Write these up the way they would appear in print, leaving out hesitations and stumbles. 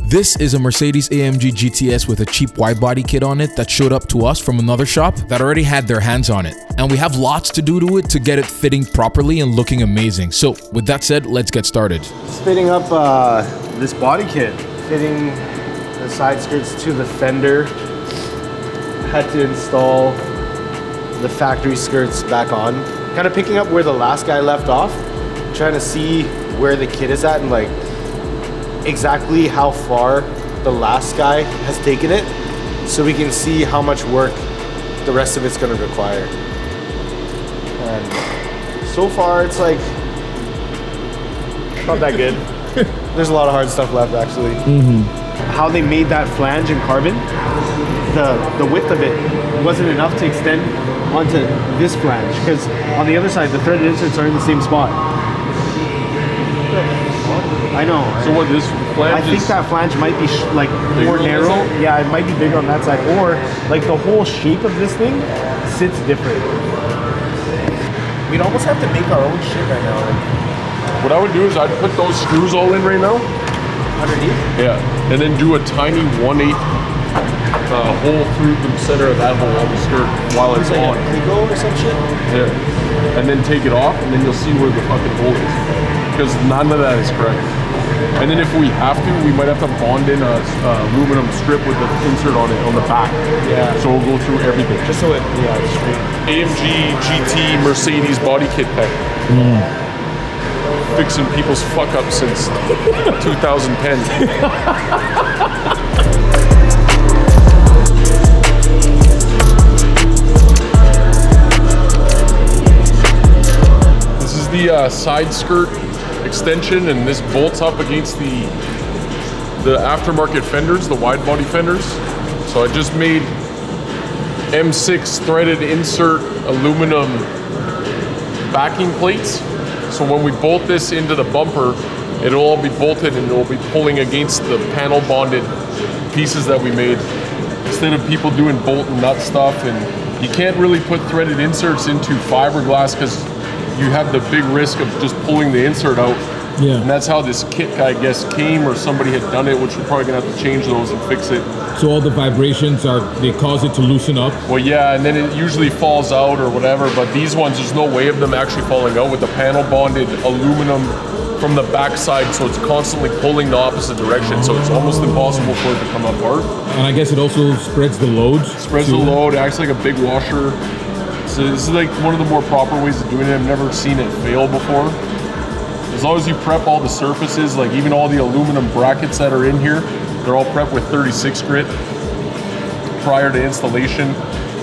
This is a Mercedes AMG GTS with a cheap widebody kit on it that showed up to us from another shop that already had their hands on it. And we have lots to do to it to get it fitting properly and looking amazing. So with that said, let's get started. Just fitting up this body kit, fitting the side skirts to the fender. Had to install the factory skirts back on. Kind of picking up where the last guy left off, trying to see where the kit is at and like exactly how far the last guy has taken it, so we can see how much work the rest of it's going to require. And so far it's like not that good. There's a lot of hard stuff left actually. How they made that flange in carbon, the width of it wasn't enough to extend onto this flange, because on the other side the threaded inserts are in the same spot. I know. So what, this flange? I think that flange might be like more narrow. Yeah, it might be bigger on that side, or like the whole shape of this thing sits different. We'd almost have to make our own shit right now. What I would do is I'd put those screws all in right now. Underneath? Yeah, and then do a tiny 1/8 hole through the center of that hole on the skirt while it's like on. A Pico or some shit? Yeah, and then take it off, and then you'll see where the fucking hole is, because none of that is correct. And then if we have to, we might have to bond in a aluminum strip with the insert on it on the back. Yeah. So we'll go through everything. Just so it, yeah, it's straight. AMG GT Mercedes body kit pack. Fixing people's fuck up since 2010. This is the side skirt extension, and this bolts up against the aftermarket fenders, the wide body fenders. So I just made M6 threaded insert aluminum backing plates. So when we bolt this into the bumper, it'll all be bolted and it'll be pulling against the panel bonded pieces that we made, instead of people doing bolt and nut stuff. And you can't really put threaded inserts into fiberglass because you have the big risk of just pulling the insert out. Yeah. And that's how this kit, I guess, came, or somebody had done it, which we're probably gonna have to change those and fix it. So all the vibrations they cause it to loosen up? Well, yeah, and then it usually falls out or whatever, but these ones, there's no way of them actually falling out with the panel bonded aluminum from the backside, so it's constantly pulling the opposite direction, so it's almost impossible for it to come apart. And I guess it also spreads the loads? Spreads the load, acts like a big washer. So this is like one of the more proper ways of doing it. I've never seen it fail before. As long as you prep all the surfaces, like even all the aluminum brackets that are in here, they're all prepped with 36 grit prior to installation.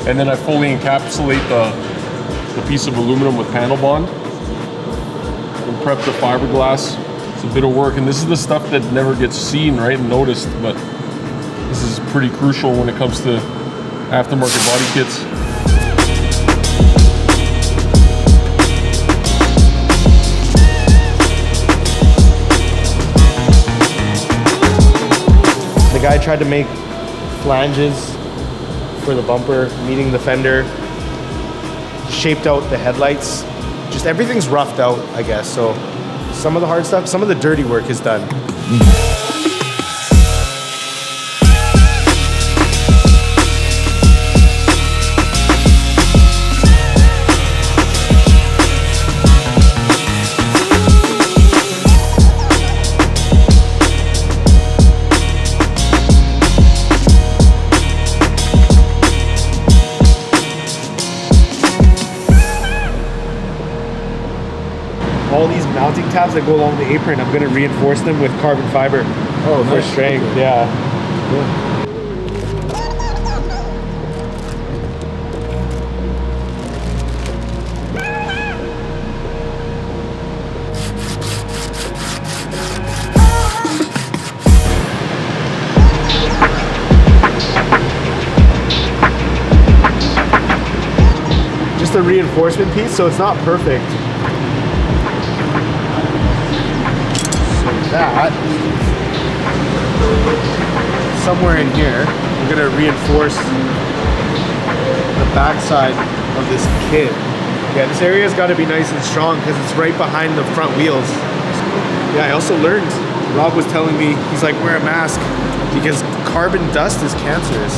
And then I fully encapsulate the piece of aluminum with panel bond and prep the fiberglass. It's a bit of work, and this is the stuff that never gets seen, right, and noticed, but this is pretty crucial when it comes to aftermarket body kits. The guy tried to make flanges for the bumper, meeting the fender, shaped out the headlights. Just everything's roughed out, I guess. So some of the hard stuff, some of the dirty work is done. All these mounting tabs that go along the apron, I'm going to reinforce them with carbon fiber. Oh, for nice. strength. Okay. Yeah. Just a reinforcement piece, so it's not perfect. That somewhere in here, we're gonna reinforce the backside of this kit. Yeah, this area's got to be nice and strong because it's right behind the front wheels. Yeah, I also learned Rob was telling me, he's like, wear a mask because carbon dust is cancerous.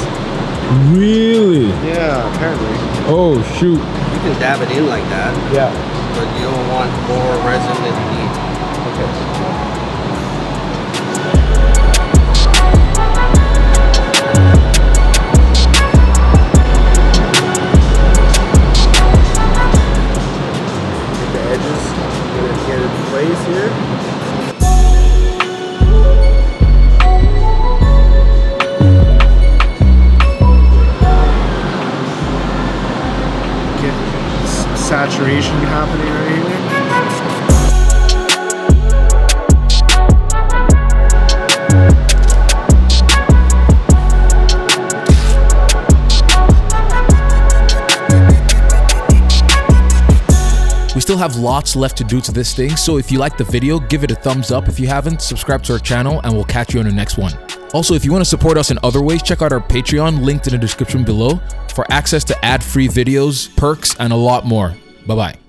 Really? Yeah, apparently. Oh shoot. You can dab it in like that, Yeah. but you don't want more resin than you need. The edges, get it in place here. Get saturation happening right here. We still have lots left to do to this thing, so if you like the video, give it a thumbs up. If you haven't, subscribe to our channel and we'll catch you on the next one. Also, if you want to support us in other ways, check out our Patreon, linked in the description below, for access to ad-free videos, perks, and a lot more. Bye-bye.